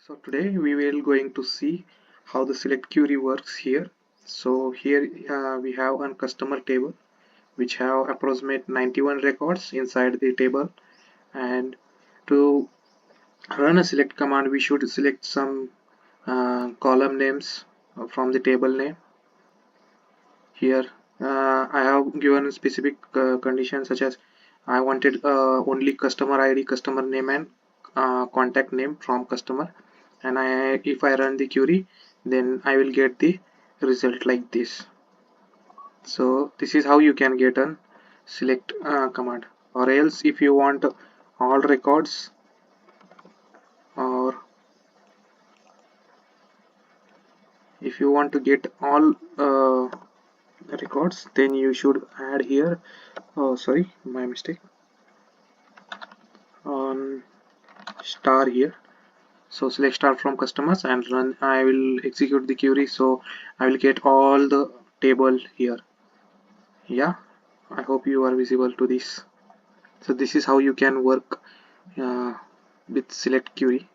So today we will going to see how the select query works here. So here we have a customer table which have approximate 91 records inside the table, and to run a select command we should select some column names from the table name. Here I have given specific conditions such as I wanted only customer ID, customer name and contact name from customer, and if I run the query then I will get the result like this. So this is how you can get an select command. Or else if you want all records, or if you want to get all records, then you should add here, oh sorry, my mistake, on star here. So select star from customers and run. I will execute the query, so I will get all the table here. Yeah, I hope you are visible to this. So this is how you can work with select query.